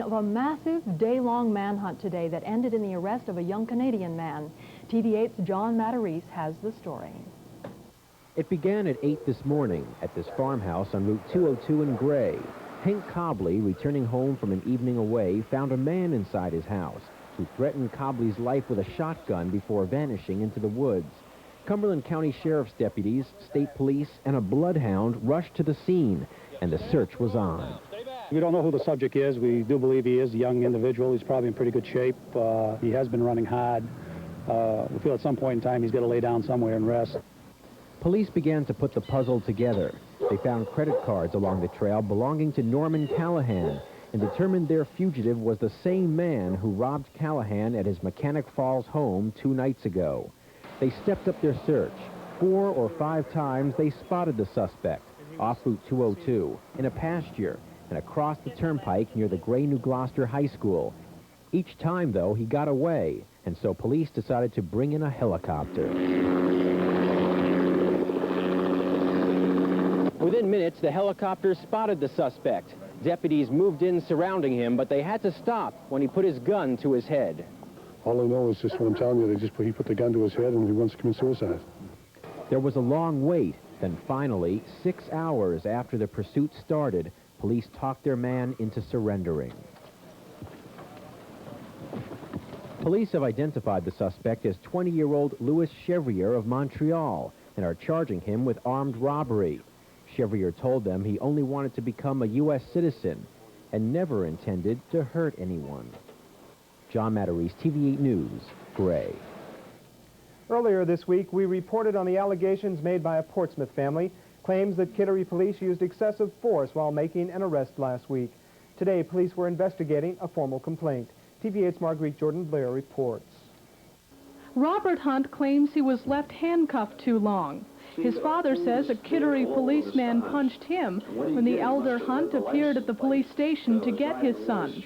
Of a massive day-long manhunt today that ended in the arrest of a young Canadian man. TV8's John Matarese has the story. It began at 8 this morning at this farmhouse on Route 202 in Gray. Hank Cobley, returning home from an evening away, found a man inside his house who threatened Cobley's life with a shotgun before vanishing into the woods. Cumberland County Sheriff's deputies, state police, and a bloodhound rushed to the scene, and the search was on. We don't know who the subject is. We do believe he is a young individual. He's probably in pretty good shape. He has been running hard. We feel at some point in time he's got to lay down somewhere and rest. Police began to put the puzzle together. They found credit cards along the trail belonging to Norman Callahan and determined their fugitive was the same man who robbed Callahan at his Mechanic Falls home 2 nights ago. They stepped up their search. 4 or 5 times they spotted the suspect off Route 202 in a pasture and across the turnpike near the Gray New Gloucester High School. Each time, though, he got away, and so police decided to bring in a helicopter. Within minutes, the helicopter spotted the suspect. Deputies moved in surrounding him, but they had to stop when he put his gun to his head. All I know is just what I'm telling you. He put the gun to his head and he wants to commit suicide. There was a long wait. Then finally, 6 hours after the pursuit started, police talked their man into surrendering. Police have identified the suspect as 20-year-old Louis Chevrier of Montreal and are charging him with armed robbery. Chevrier told them he only wanted to become a U.S. citizen and never intended to hurt anyone. John Matarese, TV8 News, Gray. Earlier this week, we reported on the allegations made by a Portsmouth family, claims that Kittery police used excessive force while making an arrest last week. Today, police were investigating a formal complaint. TV8's Marguerite Jordan-Blair reports. Robert Hunt claims he was left handcuffed too long. His father says a Kittery policeman punched him when the elder Hunt appeared at the police station to get his son.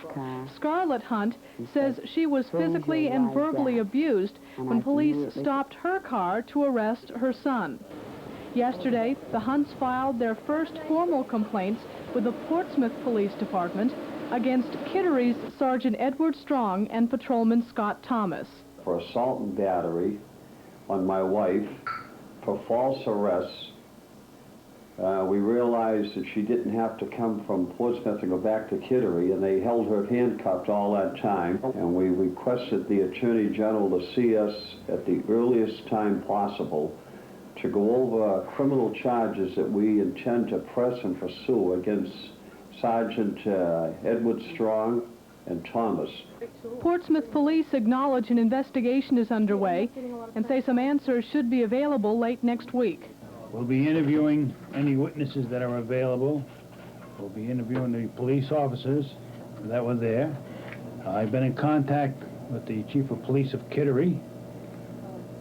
Scarlett Hunt says she was physically and verbally abused when police stopped her car to arrest her son. Yesterday, the Hunts filed their first formal complaints with the Portsmouth Police Department against Kittery's Sergeant Edward Strong and Patrolman Scott Thomas. For assault and battery on my wife, for false arrests. We realized that she didn't have to come from Portsmouth and go back to Kittery, and they held her handcuffed all that time. And we requested the Attorney General to see us at the earliest time possible to go over criminal charges that we intend to press and pursue against Sergeant Edward Strong and Thomas. Portsmouth police acknowledge an investigation is underway and say some answers should be available late next week. We'll be interviewing any witnesses that are available. We'll be interviewing the police officers that were there. I've been in contact with the Chief of Police of Kittery,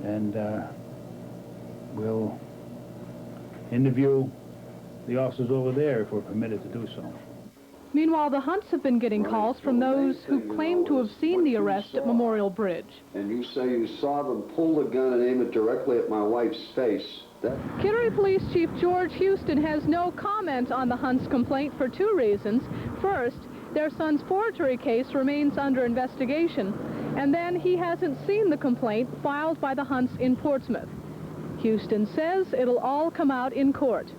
and we'll interview the officers over there if we're permitted to do so. Meanwhile, the Hunts have been getting calls from those who claim to have seen the arrest at Memorial Bridge. And you say you saw them pull the gun and aim it directly at my wife's face. Kittery Police Chief George Houston has no comment on the Hunts' complaint for 2 reasons. First, their son's forgery case remains under investigation, and then he hasn't seen the complaint filed by the Hunts in Portsmouth. Houston says it'll all come out in court.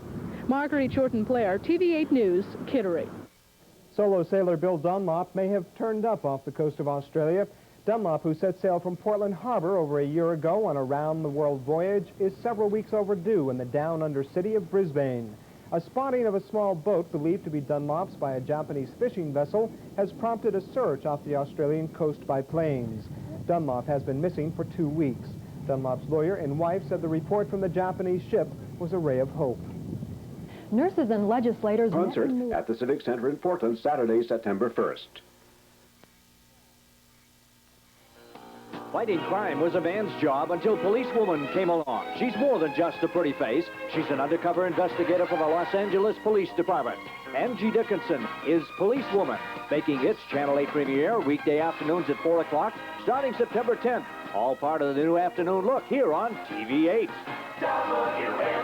Marguerite Jordan-Blair, TV8 News, Kittery. Solo sailor Bill Dunlop may have turned up off the coast of Australia. Dunlop, who set sail from Portland Harbor over a year ago on a round-the-world voyage, is several weeks overdue in the down-under city of Brisbane. A spotting of a small boat believed to be Dunlop's by a Japanese fishing vessel has prompted a search off the Australian coast by planes. Dunlop has been missing for 2 weeks. Dunlop's lawyer and wife said the report from the Japanese ship was a ray of hope. Nurses and legislators... Concert at the Civic Center in Portland, Saturday, September 1st. Fighting crime was a man's job until policewoman came along. She's more than just a pretty face. She's an undercover investigator for the Los Angeles Police Department. Angie Dickinson is Policewoman, making its Channel 8 premiere weekday afternoons at 4 o'clock, starting September 10th. All part of the new afternoon look here on TV8. WMTW.